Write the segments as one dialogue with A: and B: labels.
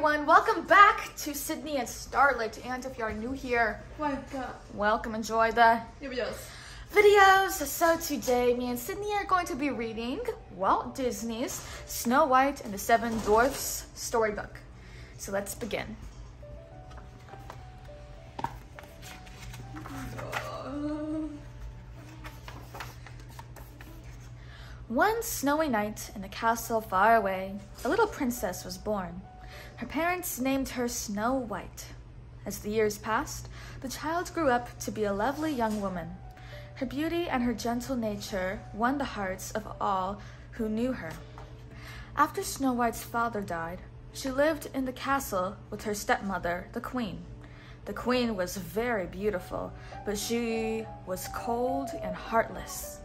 A: everyone, welcome back to Sydney and Starlet, and if you are new here, welcome, enjoy the videos. So today, me and Sydney are going to be reading Walt Disney's Snow White and the Seven Dwarfs storybook. So let's begin. One snowy night in a castle far away, a little princess was born. Her parents named her Snow White. As the years passed, the child grew up to be a lovely young woman. Her beauty and her gentle nature won the hearts of all who knew her. After Snow White's father died, she lived in the castle with her stepmother, the Queen. The Queen was very beautiful, but she was cold and heartless.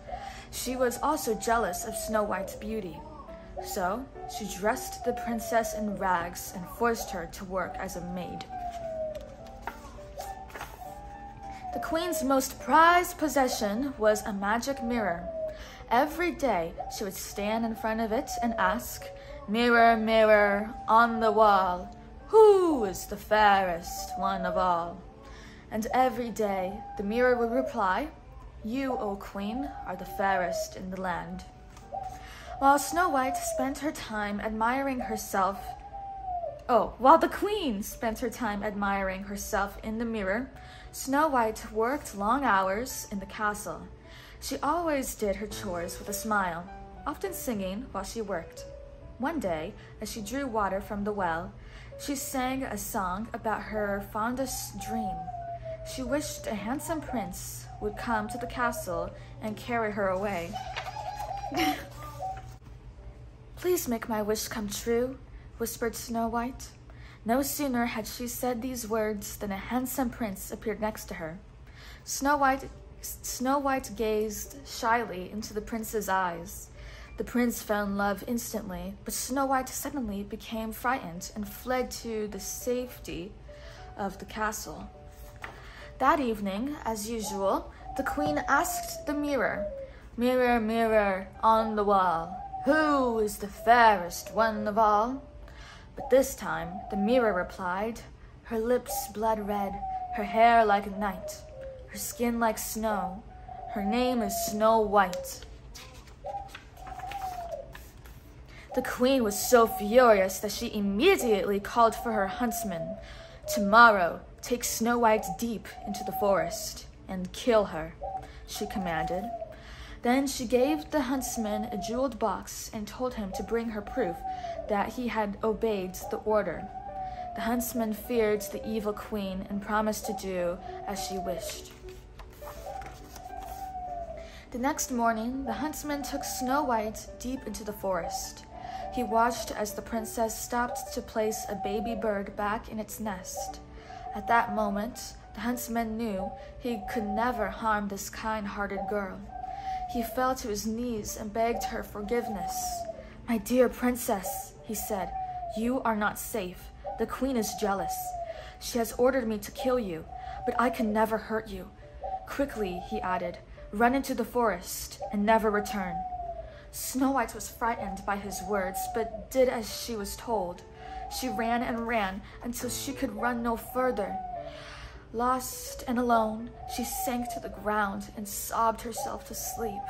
A: She was also jealous of Snow White's beauty. So, she dressed the princess in rags and forced her to work as a maid. The Queen's most prized possession was a magic mirror. Every day, she would stand in front of it and ask, "Mirror, mirror on the wall, who is the fairest one of all?" And every day, the mirror would reply, "You, O Queen, are the fairest in the land." While the Queen spent her time admiring herself in the mirror, Snow White worked long hours in the castle. She always did her chores with a smile, often singing while she worked. One day, as she drew water from the well, she sang a song about her fondest dream. She wished a handsome prince would come to the castle and carry her away. "Please make my wish come true," whispered Snow White. No sooner had she said these words than a handsome prince appeared next to her. Snow White gazed shyly into the prince's eyes. The prince fell in love instantly, but Snow White suddenly became frightened and fled to the safety of the castle. That evening, as usual, the Queen asked the mirror, "Mirror, mirror on the wall, who is the fairest one of all?" But this time, the mirror replied, "Her lips blood red, her hair like night, her skin like snow. Her name is Snow White." The Queen was so furious that she immediately called for her huntsman. "Tomorrow, take Snow White deep into the forest and kill her," she commanded. Then she gave the huntsman a jeweled box and told him to bring her proof that he had obeyed the order. The huntsman feared the evil Queen and promised to do as she wished. The next morning, the huntsman took Snow White deep into the forest. He watched as the princess stopped to place a baby bird back in its nest. At that moment, the huntsman knew he could never harm this kind-hearted girl. He fell to his knees and begged her forgiveness. "My dear princess," he said, "you are not safe. The Queen is jealous. She has ordered me to kill you, but I can never hurt you. Quickly," he added, "run into the forest and never return." Snow White was frightened by his words, but did as she was told. She ran and ran until she could run no further. Lost and alone, she sank to the ground and sobbed herself to sleep.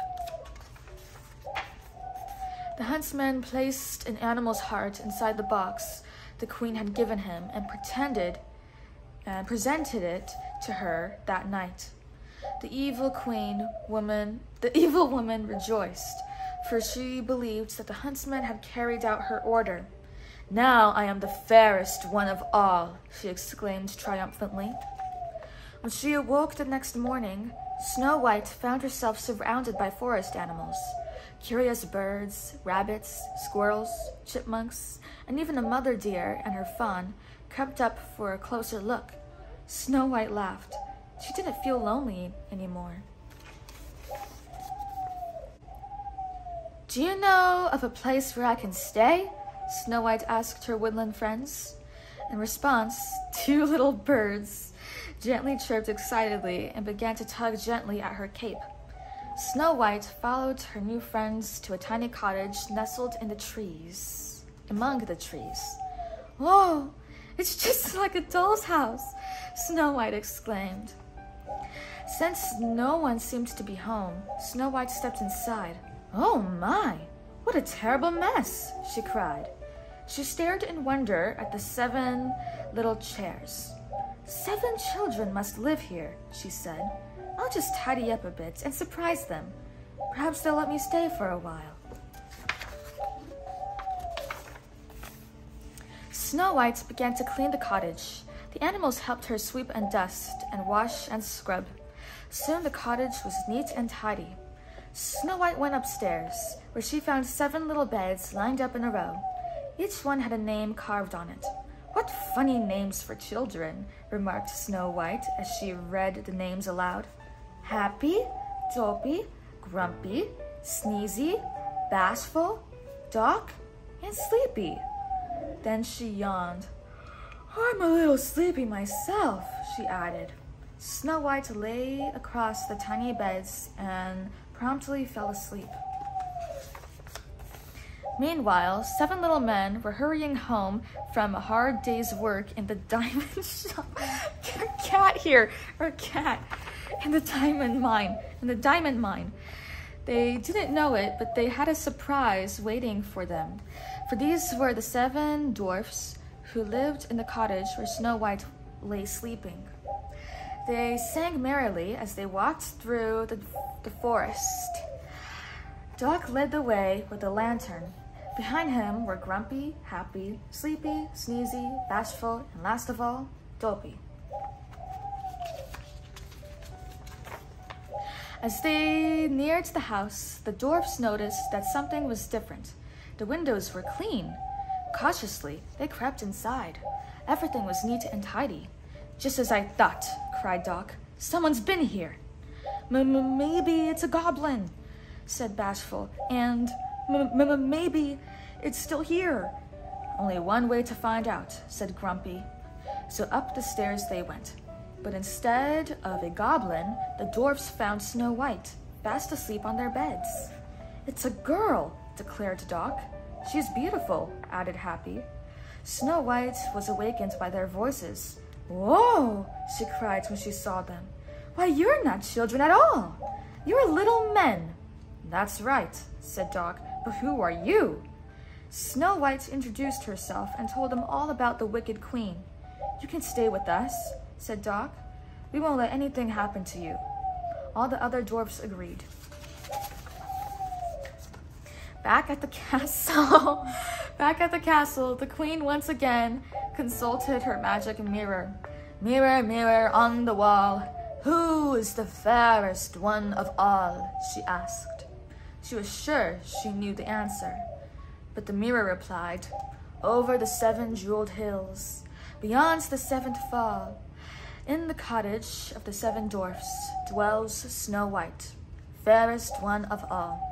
A: The huntsman placed an animal's heart inside the box the Queen had given him and presented it to her that night. The evil woman rejoiced, for she believed that the huntsman had carried out her order. "Now I am the fairest one of all," she exclaimed triumphantly. When she awoke the next morning, Snow White found herself surrounded by forest animals. Curious birds, rabbits, squirrels, chipmunks, and even a mother deer and her fawn crept up for a closer look. Snow White laughed. She didn't feel lonely anymore. "Do you know of a place where I can stay?" Snow White asked her woodland friends. In response, two little birds gently chirped excitedly and began to tug gently at her cape. Snow White followed her new friends to a tiny cottage nestled in the trees. Among the trees. "Whoa, It's just like a doll's house, Snow White exclaimed. Since no one seemed to be home, Snow White stepped inside. Oh my, what a terrible mess, she cried. She stared in wonder at the 7 little chairs. 7 children must live here, she said. I'll just tidy up a bit and surprise them. Perhaps they'll let me stay for a while. Snow White began to clean the cottage. The animals helped her sweep and dust and wash and scrub. Soon the cottage was neat and tidy. Snow White went upstairs, where she found 7 little beds lined up in a row. Each one had a name carved on it. What funny names for children, remarked Snow White as she read the names aloud. Happy, Dopey, Grumpy, Sneezy, Bashful, Doc, and Sleepy. Then she yawned. I'm a little sleepy myself, she added. Snow White lay across the tiny beds and promptly fell asleep. Meanwhile, 7 little men were hurrying home from a hard day's work in the diamond shop. In the diamond mine. They didn't know it, but they had a surprise waiting for them. For these were the 7 dwarfs who lived in the cottage where Snow White lay sleeping. They sang merrily as they walked through the forest. Doc led the way with a lantern. Behind him were Grumpy, Happy, Sleepy, Sneezy, Bashful, and last of all, Dopey. As they neared the house, the dwarfs noticed that something was different. The windows were clean. Cautiously, they crept inside. Everything was neat and tidy. Just as I thought, cried Doc. Someone's been here. Maybe it's a goblin, said Bashful, and maybe it's still here. Only one way to find out, said Grumpy. So up the stairs they went. But instead of a goblin, the dwarfs found Snow White, fast asleep on their beds. It's a girl, declared Doc. She's beautiful, added Happy. Snow White was awakened by their voices. Whoa, she cried when she saw them. Why, you're not children at all. You're little men. That's right, said Doc, but who are you? Snow White introduced herself and told them all about the Wicked Queen. You can stay with us, said Doc. We won't let anything happen to you. All the other dwarfs agreed. Back at the castle, the queen once again consulted her magic mirror. Mirror, mirror on the wall, who is the fairest one of all? She asked. She was sure she knew the answer. But the mirror replied, over the 7 jeweled hills, beyond the 7th fall, in the cottage of the 7 dwarfs dwells Snow White, fairest one of all.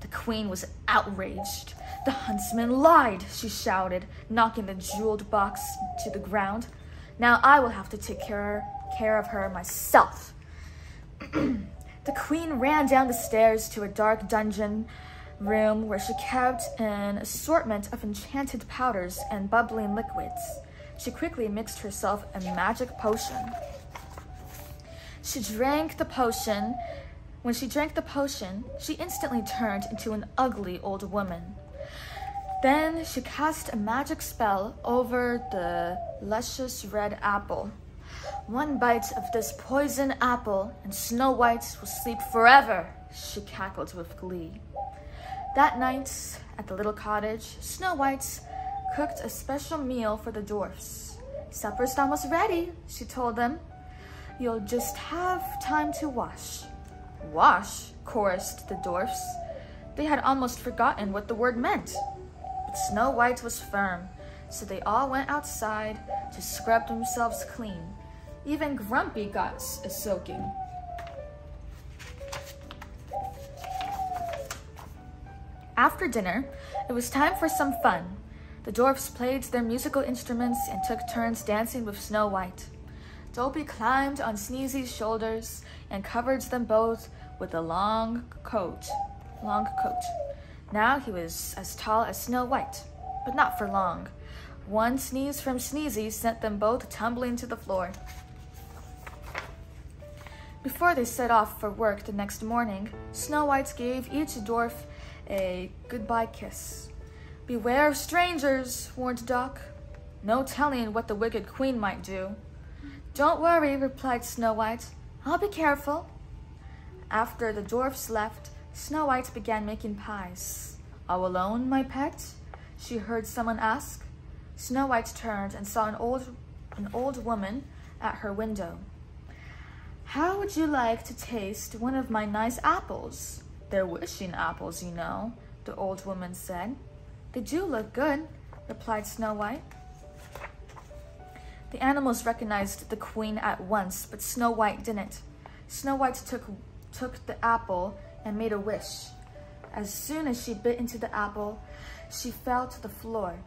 A: The queen was outraged. The huntsman lied, she shouted, knocking the jeweled box to the ground. Now I will have to take care of her myself. The queen ran down the stairs to a dark dungeon room where she kept an assortment of enchanted powders and bubbling liquids. She quickly mixed herself a magic potion. When she drank the potion, she instantly turned into an ugly old woman. Then she cast a magic spell over the luscious red apple. One bite of this poison apple and Snow White will sleep forever, she cackled with glee. That night, at the little cottage, Snow White cooked a special meal for the dwarfs. Supper's almost ready, she told them. You'll just have time to wash. Wash, chorused the dwarfs. They had almost forgotten what the word meant. But Snow White was firm, so they all went outside to scrub themselves clean. Even Grumpy got a soaking. After dinner, it was time for some fun. The dwarfs played their musical instruments and took turns dancing with Snow White. Dopey climbed on Sneezy's shoulders and covered them both with a long coat. Now he was as tall as Snow White, but not for long. One sneeze from Sneezy sent them both tumbling to the floor. Before they set off for work the next morning, Snow White gave each dwarf a goodbye kiss. "Beware of strangers," warned Doc. "No telling what the wicked queen might do." "Don't worry," replied Snow White. "I'll be careful." After the dwarfs left, Snow White began making pies. "All alone, my pet?" she heard someone ask. Snow White turned and saw an old woman at her window. "How would you like to taste one of my nice apples? They're wishing apples, you know," the old woman said. "They do look good," replied Snow White. The animals recognized the queen at once, but Snow White didn't. Snow White took the apple and made a wish. As soon as she bit into the apple, she fell to the floor.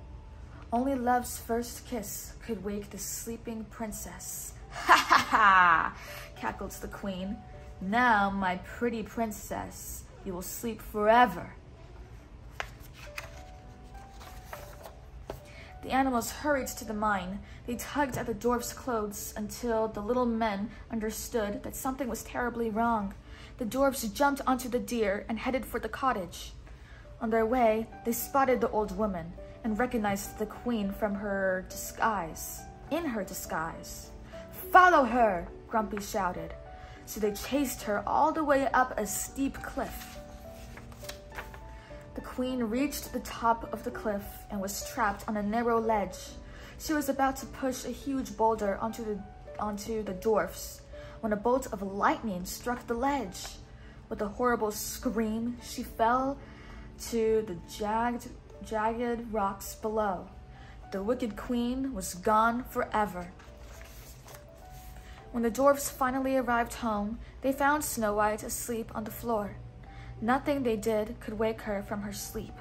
A: Only love's first kiss could wake the sleeping princess. "Ha ha ha!" cackled the queen. "Now, my pretty princess, you will sleep forever." The animals hurried to the mine. They tugged at the dwarf's clothes until the little men understood that something was terribly wrong. The dwarfs jumped onto the deer and headed for the cottage. On their way, they spotted the old woman and recognized the queen from her disguise. "Follow her!" Grumpy shouted. So they chased her all the way up a steep cliff. The queen reached the top of the cliff and was trapped on a narrow ledge. She was about to push a huge boulder onto the dwarfs when a bolt of lightning struck the ledge. With a horrible scream, she fell to the jagged rocks below. The wicked queen was gone forever. When the dwarfs finally arrived home, they found Snow White asleep on the floor. Nothing they did could wake her from her sleep.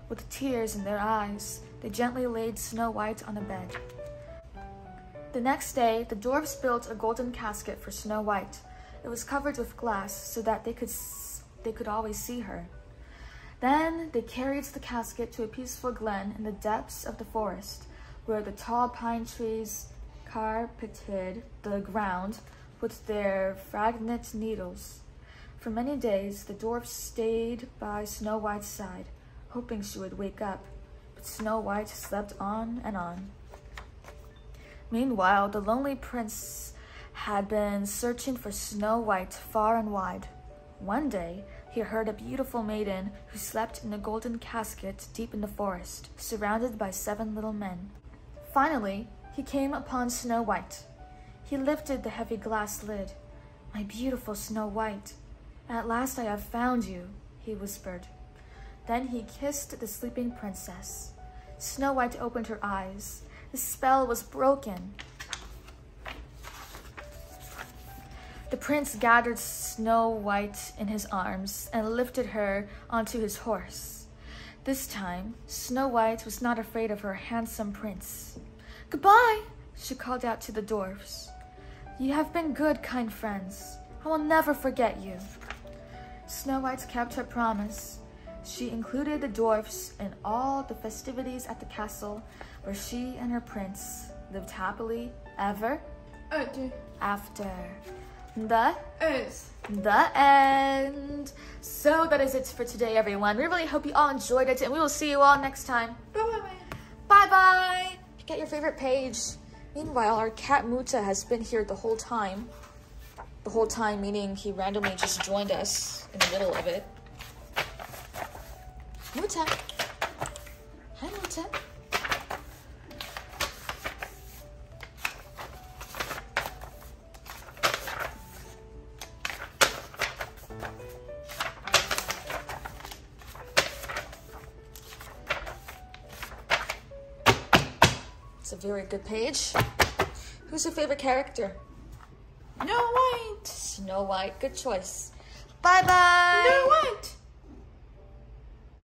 A: With tears in their eyes, they gently laid Snow White on a bed. The next day, the dwarfs built a golden casket for Snow White. It was covered with glass so that they could always see her. Then they carried the casket to a peaceful glen in the depths of the forest, where the tall pine trees carpeted the ground with their fragrant needles. For many days, the dwarfs stayed by Snow White's side, hoping she would wake up, but Snow White slept on and on. Meanwhile, the lonely prince had been searching for Snow White far and wide. One day, he heard a beautiful maiden who slept in a golden casket deep in the forest, surrounded by 7 little men. Finally, he came upon Snow White. He lifted the heavy glass lid. "My beautiful Snow White, at last I have found you," he whispered. Then he kissed the sleeping princess. Snow White opened her eyes. The spell was broken. The prince gathered Snow White in his arms and lifted her onto his horse. This time, Snow White was not afraid of her handsome prince. "Goodbye," she called out to the dwarfs. "You have been good, kind friends. I will never forget you." Snow White kept her promise. She included the dwarfs in all the festivities at the castle, where she and her prince lived happily ever after. The end. So that is it for today, everyone. We really hope you all enjoyed it, and we will see you all next time. Bye-bye. Pick out your favorite page. Meanwhile, our cat Muta has been here the whole time. The whole time meaning he randomly just joined us in the middle of it. Muta. Hi, Muta. It's a very good page. Who's your favorite character?
B: Snow White.
A: Snow White. Good choice. Bye-bye.
B: Snow White.